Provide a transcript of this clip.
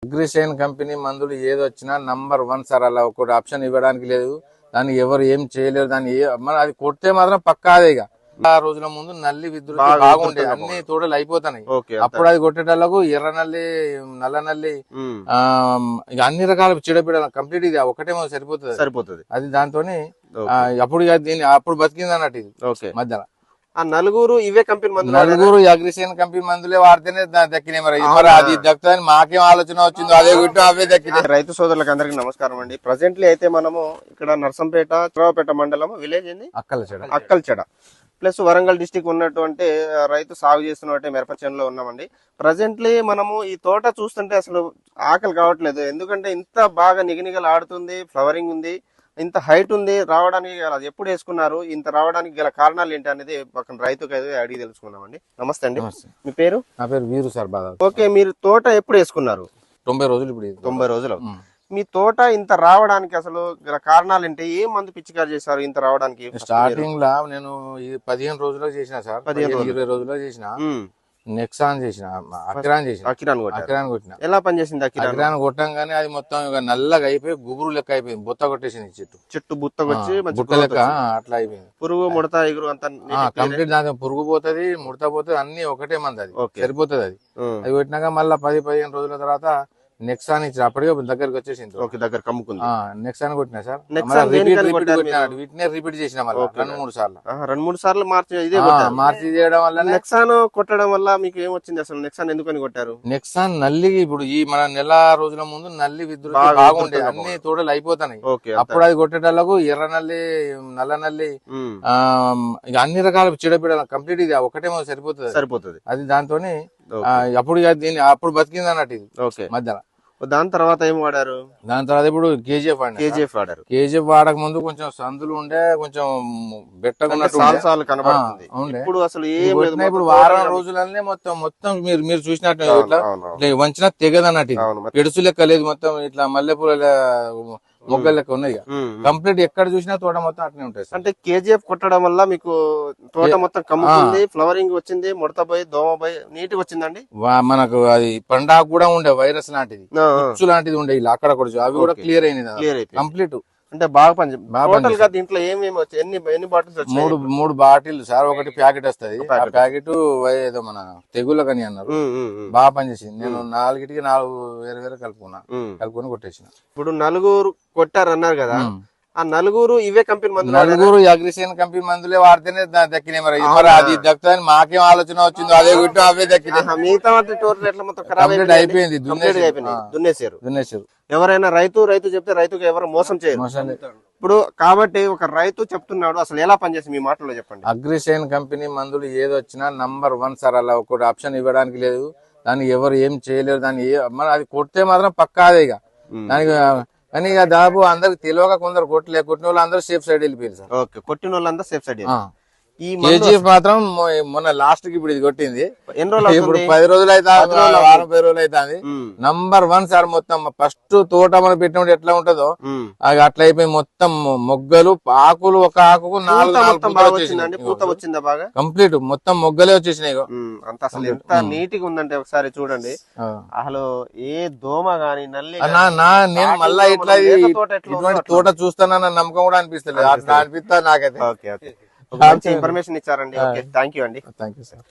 అగ్రిసైన్ company మందులు ఏది వచ్చినా నంబర్ 1 సార్. అలా ఒకటి ఆప్షన్ ఇవ్వడానికి లేదు. దాన్ని ఎవరు ఏం చేయలేరు. దాన్ని అది కొడితే మాత్రం పక్కా అదే. ఇక ఆ రోజుల ముందు నల్లి విద్యుత్ బాగుండే అన్ని తోటలు అయిపోతున్నాయి. అప్పుడు అది కొట్టేటోళ్లకు ఎర్ర నల్లి, నల్ల నల్లి, ఇక అన్ని రకాల చీడపీడ కంప్లీట్ ఇది ఒకటే సరిపోతుంది. అది దాంతో అప్పుడు దీన్ని అప్పుడు బతికింది అన్నట్టు ఇది మధ్యలో. నలుగురు ఇవే కంపెనీ మందులు, నలుగురు అగ్రిసైన్ కంపెనీ మందులే వాడితేనే దక్కినాయి. మరి అది దక్కుతాని మాకేం ఆలోచన వచ్చిందో అదే గుట్టు అవే దక్కినాయి. రైతు సోదరులకు అందరికి నమస్కారం అండి. ప్రెసెంట్లీ అయితే మనము ఇక్కడ నర్సంపేట, చిరవపేట మండలం విలేజ్ ఏంది అక్కల్చెడ ప్లస్ వరంగల్ డిస్టిక్ ఉన్నటువంటి రైతు సాగు చేస్తున్నట్టు మిరపచేనులో ఉన్నామండి. ప్రజెంట్లీ మనము ఈ తోట చూస్తుంటే అసలు ఆకలి కావట్లేదు. ఎందుకంటే ఇంత బాగా నిగనిగలు ఆడుతుంది, ఫ్లవరింగ్ ఉంది, ఇంత హైట్ ఉంది. రావడానికి అది ఎప్పుడు వేసుకున్నారు, ఇంత రావడానికి గల కారణాలు ఏంటి అనేది పక్కన రైతుకి అయితే అడిగి తెలుసుకున్నామండి. నమస్తే అండి, మీ పేరు? నా పేరు వీరు సార్. ఓకే, మీరు తోట ఎప్పుడు వేసుకున్నారు? 90 రోజులు. ఇప్పుడు 90 రోజులు. మీ తోట ఇంత రావడానికి అసలు గల కారణాలు ఏంటి? ఏం మందు పిచికారి చేశారు ఇంత రావడానికి? స్టార్టింగ్ లా నేను 15 రోజుల్లో చేసిన సార్. 20 రోజుల్లో చేసిన. నెక్సాన్ చేసిన, అకిరాన్ కొట్టిన. ఎలా పనిచేసింది అకిరాన్ కొట్టంగానే అది మొత్తం నల్లగా అయిపోయి గుబురు లెక్క అయిపోయింది. బుత్త కొట్టేసింది చెట్టు బుత్తకొచ్చి బుట్ట లెక్క అట్లా అయిపోయింది. పురుగు ముడత ఎగురు అంతా కంప్లీట్. దాంతో పురుగు పోతుంది, ముడత పోతుంది, అన్ని ఒకటే మంది. అది సరిపోతుంది. అది కొట్టినాక మళ్ళీ 10-15 రోజుల తర్వాత నెక్సాన్ ఇచ్చి అప్పటికే దగ్గరకు వచ్చేసింది. దగ్గర కమ్ముకుంది. నెక్సాన్ కొట్టినా సార్. వీటినే రిపీట్ చేసిన 2-3 సార్లు. 2-3 సార్లు మార్చి చేయడం వల్ల నెక్సాన్ కొట్టడం వల్ల మీకు ఏమొచ్చింది? అసలు నెక్సాన్ ఎందుకని కొట్టారు? నెక్సాన్ నల్లి ఇప్పుడు ఈ మన నెల రోజుల ముందు నల్లి విద్యుత్ బాగుండే అన్ని తోటలు అయిపోతున్నాయి. అప్పుడు అది కొట్టేటోళ్లకు ఎర్ర నల్లి, నల్ల నల్లి, ఇక అన్ని రకాల చీడపీడ కంప్లీట్ ఇది ఒకటే సరిపోతుంది. అది దాంతో అప్పుడు దీన్ని అప్పుడు బతికింది అన్నట్టు ఇది మధ్యలో. దాని తర్వాత ఏం వాడారు? దాని తర్వాత ఇప్పుడు కేజీఎఫ్ వాడారు. కేజీఎఫ్ వాడక ముందు కొంచెం సందులు ఉండే, కొంచెం బెట్టగా కనబడుతుంది. ఇప్పుడు అసలు ఇప్పుడు వారం రోజులనే మొత్తం మీరు చూసినట్టు ఇట్లా వంచిన తెగదన్నట్టు పెడుసు లెక్క లేదు. మొత్తం ఇట్లా మల్లెపూల మొగ్గల లెక్క ఉన్నాయి. కంప్లీట్ ఎక్కడ చూసినా తోట మొత్తం అట్నే ఉంటాయి. అంటే కేజీఎఫ్ కొట్టడం వల్ల మీకు తోట మొత్తం కమ్ముకుంది, ఫ్లవరింగ్ వచ్చింది, ముడత పోయి, దోమ పోయి నీట్ గా వచ్చిందండి. మనకు అది పండాకు కూడా ఉండే వైరస్ లాంటిది, ఉచ్చు లాంటిది ఉండే, ఇలా అక్కడ కూడా అవి కూడా క్లియర్ అయినాయి కంప్లీట్. అంటే బాగా పనిచేస్తుంది. దీంట్లో ఏమేమి వచ్చాయి? ఎన్ని బాటిల్స్ వచ్చాయి? 3 బాటిల్ సార్. ఒకటి ప్యాకెట్ వస్తుంది. ఆ ప్యాకెట్ ఏదో మన తెగుళ్ళకని అన్నారు. బాగా పనిచేసింది. నేను 4కి 4 వేరే కలుపుకొని కొట్టేసిన. ఇప్పుడు నలుగురు కొట్టారు అన్నారు కదా, ఆ నలుగురు ఇవే కంపెనీ మందులు, నలుగురు అగ్రిసైన్ కంపెనీ మందులే వాడితేనే దక్కినాయి. మరి అది దక్కుతాని మాకేం ఆలోచన వచ్చిందో అదే గుట్టు అవే దక్కినాయి. మిగతా టోటల్ మొత్తం ఖరాబ్ అయిపోయింది. దున్నేసారు. ఎవరైనా రైతు చెప్తే రైతుకు ఎవరు మోసం చేయరు. ఇప్పుడు కాబట్టి ఒక రైతు చెప్తున్నాడు, అసలు ఎలా పనిచేసి మీ మాటల్లో చెప్పండి. అగ్రిసైన్ కంపెనీ మందులు ఏది వచ్చినా నంబర్ 1 సార్. అలా ఒకటి ఆప్షన్ ఇవ్వడానికి లేదు. దాన్ని ఎవరు ఏం చేయలేరు. దాన్ని అది కొడితే మాత్రం పక్కా అదే. ఇక దానికి కానీ ఇక దాదాపు అందరికి తెలియక కొందరు కొట్టిన వాళ్ళు అందరూ సేఫ్ సైడ్ వెళ్ళిపోయారు సార్. కొట్టిన వాళ్ళందరూ సేఫ్ సైడ్. ఈ కేజీఎఫ్ మాత్రం మొన్న లాస్ట్ కి ఇప్పుడు ఇది కొట్టింది. ఎన్ని రోజులు? ఇప్పుడు 10 రోజులు అయితే, వారం 10 రోజులు అవుతుంది. Number 1 sir. మొత్తం ఫస్ట్ తోట మనం పెట్టినప్పుడు ఎట్లా ఉంటదో అట్లా అయిపోయి మొత్తం మొగ్గలు, ఆకులు, ఒక ఆకుకు 4 పూత వచ్చిందా బాగా? కంప్లీట్ మొత్తం మొగ్గలే వచ్చేసినాయి. అంత అసలు ఎంత నీట్ గా ఉందంటే ఒకసారి చూడండి. అసలు ఏ దోమ గాని నల్లి నేను మళ్ళా ఇట్లా ఇటువంటి తోట చూస్తానన్న నమ్మకం కూడా అనిపిస్తలేదు. అట్లా అనిపిస్తా నాకైతే. మంచి ఇన్ఫర్మేషన్ ఇచ్చారండి. థ్యాంక్ యూ అండి. Thank you sir.